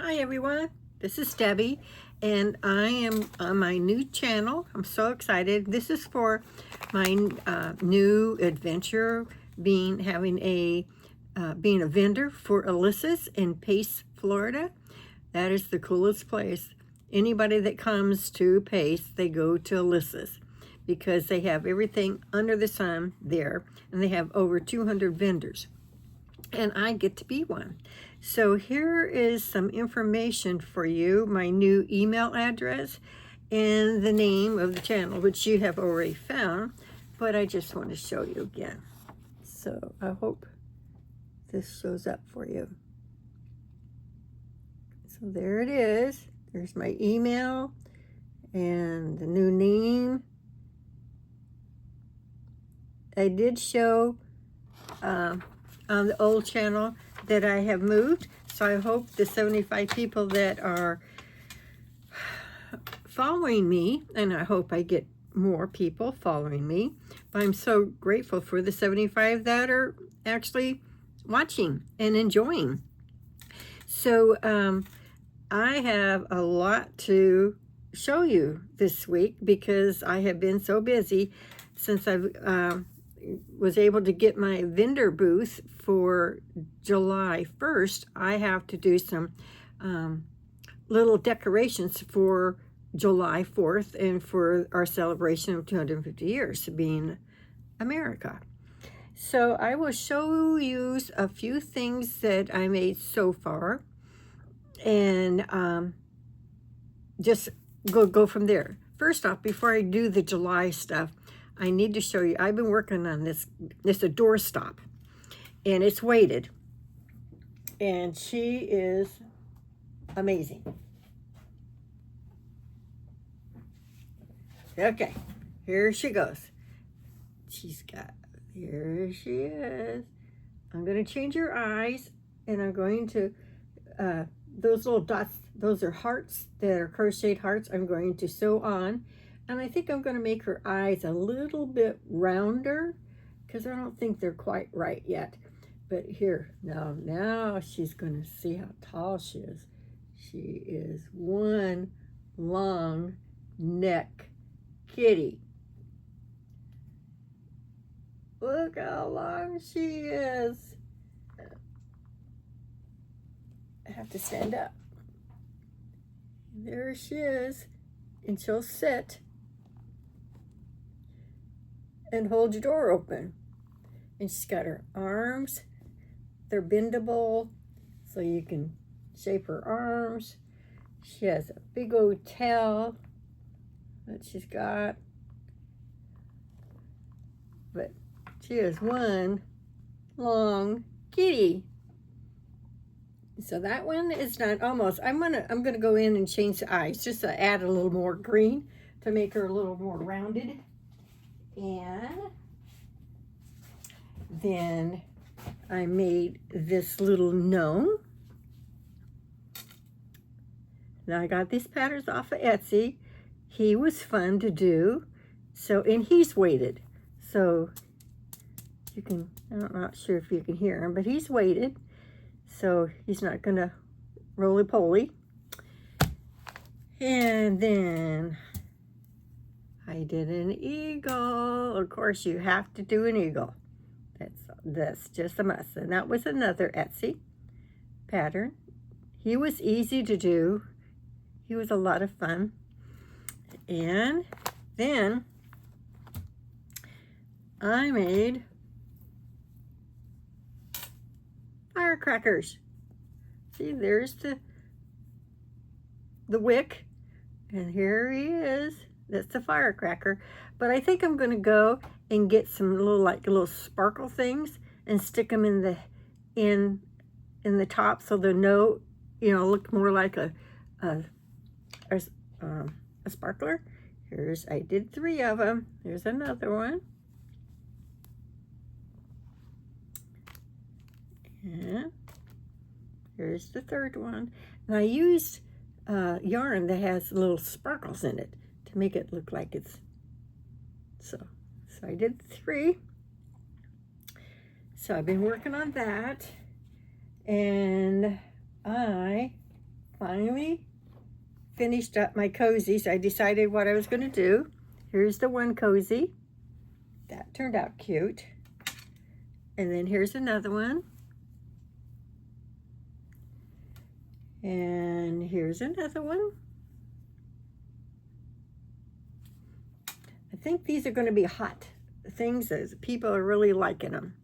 Hi everyone, this is Debbie and I am on my new channel. I'm so excited. This is for my new adventure being a vendor for Alyssa's in Pace, Florida. That is the coolest place. Anybody that comes to Pace, they go to Alyssa's because they have everything under the sun there and they have over 200 vendors. And I get to be one. So here is some information for you, my new email address and the name of the channel, which you have already found, but I just want to show you again. So I hope this shows up for you. So there it is. There's my email and the new name. I did show on the old channel that I have moved, so I hope the 75 people that are following me, and I hope I get more people following me, but I'm so grateful for the 75 that are actually watching and enjoying. So I have a lot to show you this week because I have been so busy since I've was able to get my vendor booth for July 1st. I have to do some little decorations for July 4th and for our celebration of 250 years being America. So I will show you a few things that I made so far and just go from there. First off, before I do the July stuff, I need to show you, I've been working on this a doorstop, and it's weighted, and she is amazing. Okay, here she goes. Here she is. I'm going to change her eyes, and I'm going to, those little dots, those are hearts that are crocheted hearts. I'm going to sew on. And I think I'm going to make her eyes a little bit rounder because I don't think they're quite right yet. But here, now she's going to see how tall she is. She is one long neck kitty. Look how long she is. I have to stand up. There she is. And she'll sit and hold your door open. And she's got her arms. They're bendable, so you can shape her arms. She has a big old tail that she's got. But she is one long kitty. So that one is done almost. I'm gonna go in and change the eyes just to add a little more green to make her a little more rounded. And then I made this little gnome. Now I got these patterns off of Etsy. He was fun to do. So, and he's weighted. So you can, I'm not sure if you can hear him, but he's weighted. So he's not gonna roly-poly. And then I did an eagle. Of course, you have to do an eagle. That's just a must. And that was another Etsy pattern. He was easy to do. He was a lot of fun. And then I made firecrackers. See, there's the wick, and here he is. That's the firecracker. But I think I'm going to go and get some little sparkle things and stick them in the top so they'll look more like a sparkler. I did 3 of them. There's another one. And here's the 3rd one. And I used yarn that has little sparkles in it to make it look like it's so I did 3. So I've been working on that, and I finally finished up my cozies. I decided what I was going to do. Here's the one cozy. That turned out cute. And then here's another one. And here's another one. I think these are going to be hot things as people are really liking them.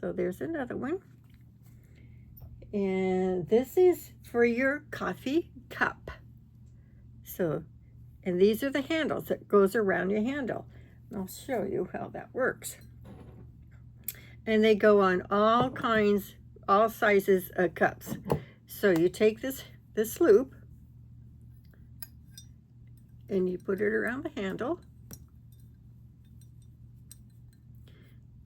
So there's another one. And this is for your coffee cup. So, and these are the handles that goes around your handle. And I'll show you how that works. And they go on all kinds, all sizes of cups. So you take this loop and you put it around the handle.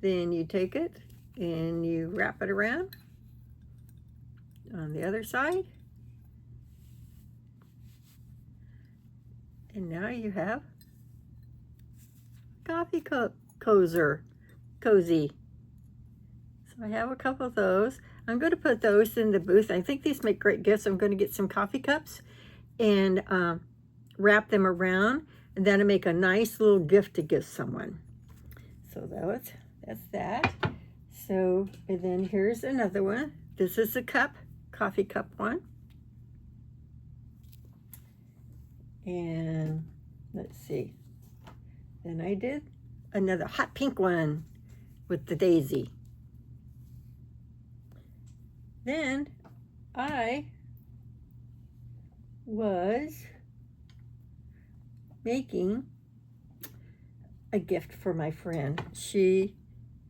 Then you take it and you wrap it around on the other side. And now you have coffee cozy. So I have a couple of those. I'm going to put those in the booth. I think these make great gifts. I'm going to get some coffee cups and wrap them around, and then make a nice little gift to give someone. So that's that. So, and then here's another one. This is a cup, coffee cup one. And let's see. Then I did another hot pink one with the daisy. Then I was making a gift for my friend. She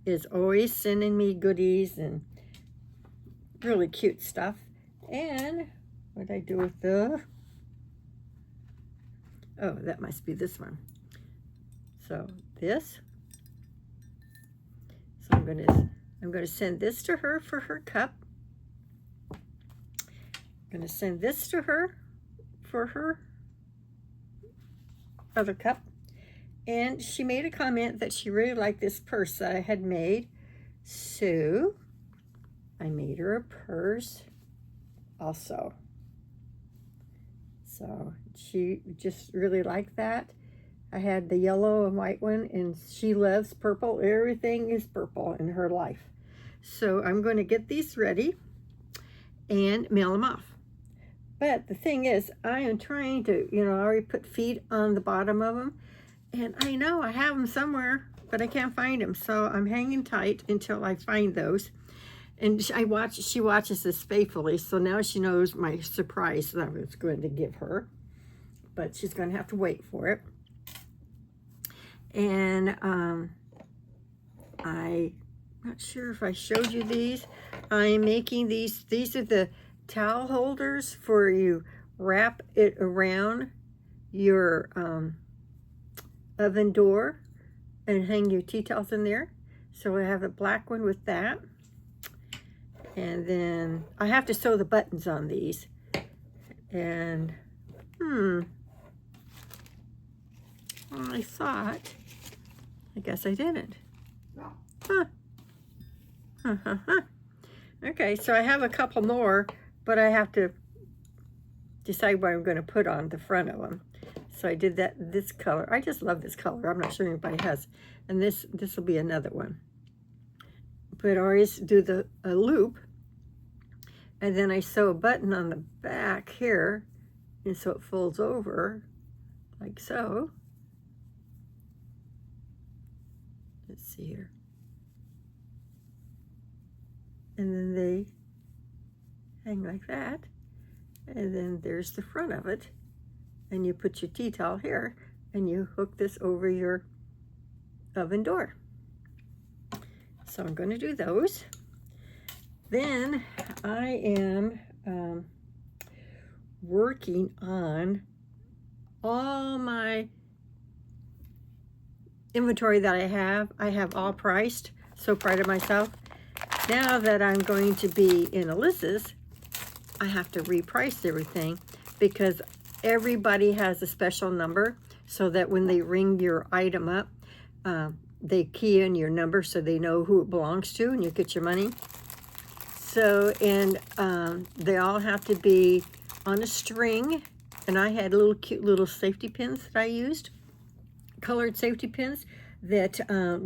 is always sending me goodies and really cute stuff. And what did I do with the... Oh, that must be this one. So this. So I'm going to send this to her for her cup. I'm going to send this to her for her other cup. And she made a comment that she really liked this purse that I had made. So I made her a purse also. So she just really liked that. I had the yellow and white one, and she loves purple. Everything is purple in her life. So I'm going to get these ready and mail them off. But the thing is, I am trying to, I already put feet on the bottom of them. And I know I have them somewhere, but I can't find them. So I'm hanging tight until I find those. And she watches this faithfully, so now she knows my surprise that I was going to give her. But she's going to have to wait for it. And I'm not sure if I showed you these. I'm making these. These are the towel holders for you. Wrap it around your oven door and hang your tea towels in there. So I have a black one with that. And then I have to sew the buttons on these. And, I thought, I guess I didn't. Okay, so I have a couple more, but I have to decide what I'm going to put on the front of them. So I did this color. I just love this color. I'm not sure anybody has. And this will be another one. But I always do a loop. And then I sew a button on the back here, and so it folds over, like so. Let's see here. And then they hang like that. And then there's the front of it. And you put your tea towel here, and you hook this over your oven door. So I'm going to do those. Then I am working on all my inventory that I have. I have all priced. So proud of myself. Now that I'm going to be in Alyssa's, I have to reprice everything because everybody has a special number so that when they ring your item up, they key in your number so they know who it belongs to and you get your money. So, and they all have to be on a string, and I had little cute little safety pins that I used, colored safety pins that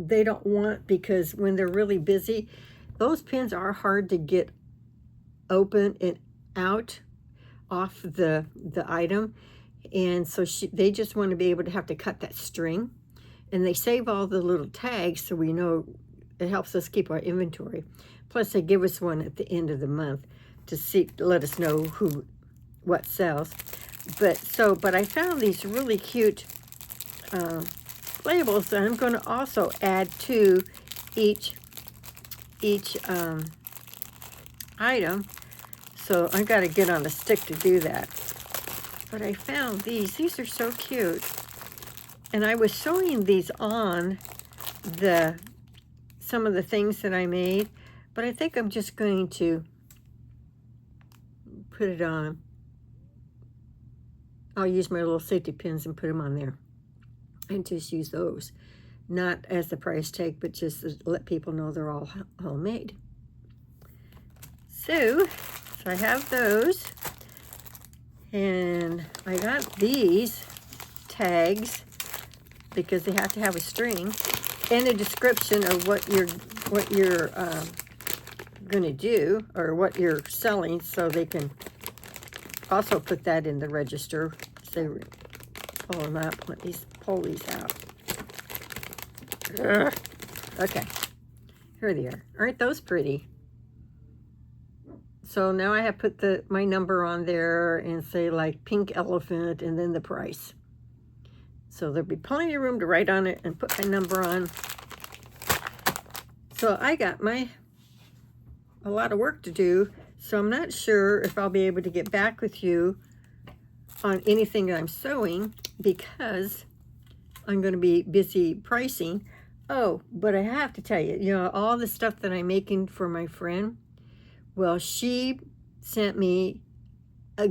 they don't want, because when they're really busy, those pins are hard to get open and out off the item. And so they just want to be able to have to cut that string, and they save all the little tags so we know. It helps us keep our inventory. Plus they give us one at the end of the month to let us know what sells. But I found these really cute labels that I'm going to also add to each item. So I've got to get on a stick to do that. But I found these. These are so cute. And I was sewing these on some of the things that I made, but I think I'm just going to put it on. I'll use my little safety pins and put them on there and just use those. Not as the price tag, but just to let people know they're all homemade. So I have those. And I got these tags because they have to have a string and a description of what you're going to do, or what you're selling, so they can also put that in the register. So pull them up. Let me pull these out. Ugh. Okay, here they are. Aren't those pretty? So now I have put my number on there and say like pink elephant and then the price. So there'll be plenty of room to write on it and put my number on. So I got a lot of work to do. So I'm not sure if I'll be able to get back with you on anything that I'm sewing, because I'm going to be busy pricing. Oh, but I have to tell you, all the stuff that I'm making for my friend, well, she sent me a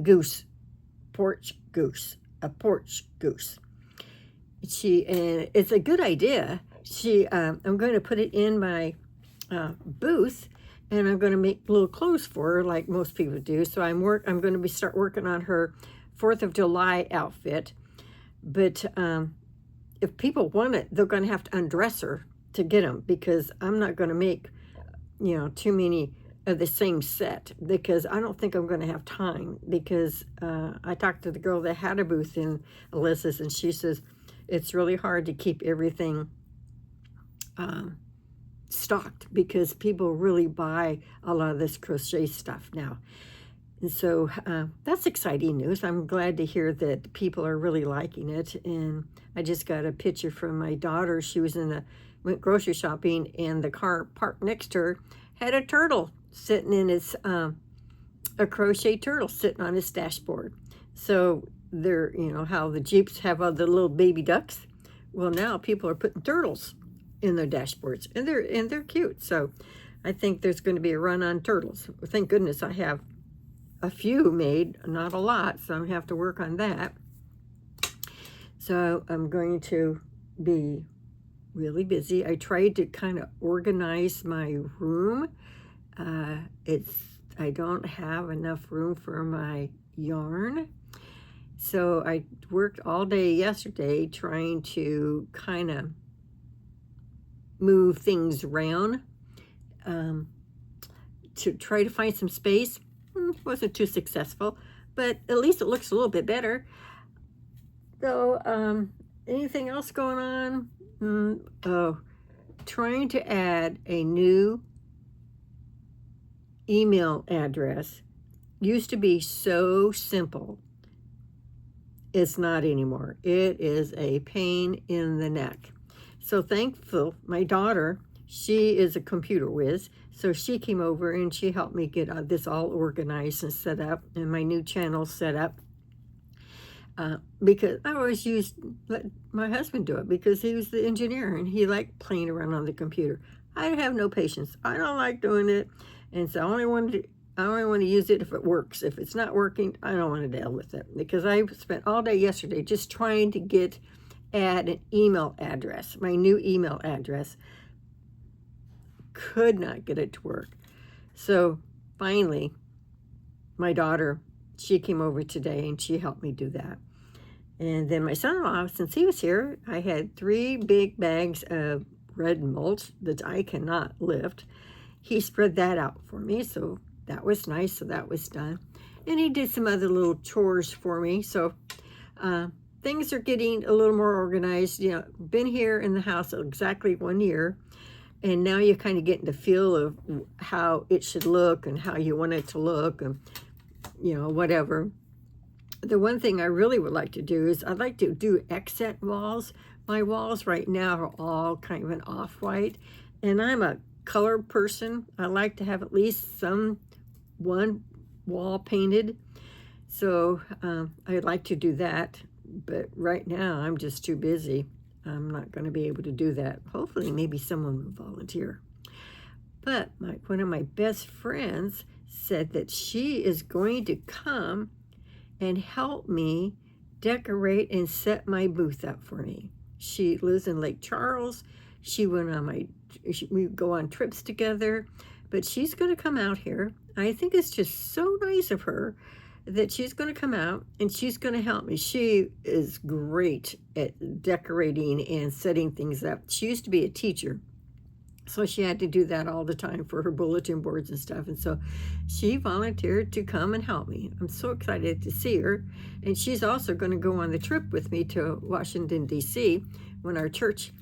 porch goose. And it's a good idea. I'm going to put it in my booth, and I'm going to make little clothes for her like most people do. So I'm going to start working on her 4th of July outfit. But if people want it, they're going to have to undress her to get them, because I'm not going to make too many of the same set, because I don't think I'm going to have time. Because I talked to the girl that had a booth in Alyssa's, and she says it's really hard to keep everything stocked, because people really buy a lot of this crochet stuff now. And so that's exciting news. I'm glad to hear that people are really liking it. And I just got a picture from my daughter. She went grocery shopping, and the car parked next to her had a turtle sitting in its, a crochet turtle sitting on its dashboard. So they're, how the Jeeps have all the little baby ducks. Well, now people are putting turtles in their dashboards, and they're cute. So I think there's going to be a run on turtles. Thank goodness I have a few made, not a lot, so I'm going to have to work on that. So I'm going to be really busy. I tried to kind of organize my room. I don't have enough room for my yarn. So I worked all day yesterday trying to kind of move things around to try to find some space. Wasn't too successful, but at least it looks a little bit better. So anything else going on? Oh, trying to add a new email address used to be so simple. It's not anymore. It is a pain in the neck. So thankful, my daughter, she is a computer whiz, so she came over and she helped me get this all organized and set up, and my new channel set up. Because I always let my husband do it, because he was the engineer and he liked playing around on the computer. I have no patience. I don't like doing it, and so I only want to use it if it works. If it's not working, I don't want to deal with it, because I spent all day yesterday just trying to add an email address, my new email address. Could not get it to work. So finally, my daughter, she came over today and she helped me do that. And then my son-in-law, since he was here, I had 3 big bags of red mulch that I cannot lift. He spread that out for me, so that was nice. So that was done. And he did some other little chores for me. So things are getting a little more organized. You know, been here in the house exactly 1 year. And now you're kind of getting the feel of how it should look and how you want it to look and, you know, whatever. The one thing I really would like to do is I'd like to do accent walls. My walls right now are all kind of an off-white. And I'm a color person. I like to have at least one wall painted. So I'd like to do that. But right now I'm just too busy. I'm not going to be able to do that. Hopefully, maybe someone will volunteer. But one of my best friends said that she is going to come and help me decorate and set my booth up for me. She lives in Lake Charles. We go on trips together, but she's going to come out here. I think it's just so nice of her that she's going to come out and she's going to help me. She is great at decorating and setting things up. She used to be a teacher, so she had to do that all the time for her bulletin boards and stuff. And so she volunteered to come and help me. I'm so excited to see her. And she's also going to go on the trip with me to Washington, D.C. when our church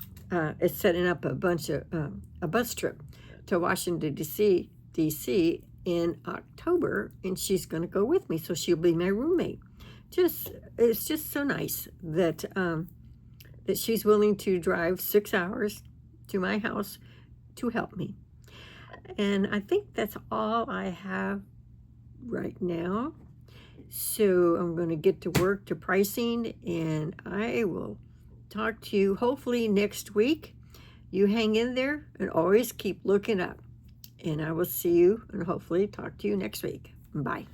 is setting up a bus trip to Washington, D.C. in October, and she's going to go with me, so she'll be my roommate. It's just so nice that that she's willing to drive 6 hours to my house to help me. And I think that's all I have right now. So I'm going to get to work to pricing, and I will talk to you hopefully next week. You hang in there and always keep looking up. And I will see you and hopefully talk to you next week. Bye.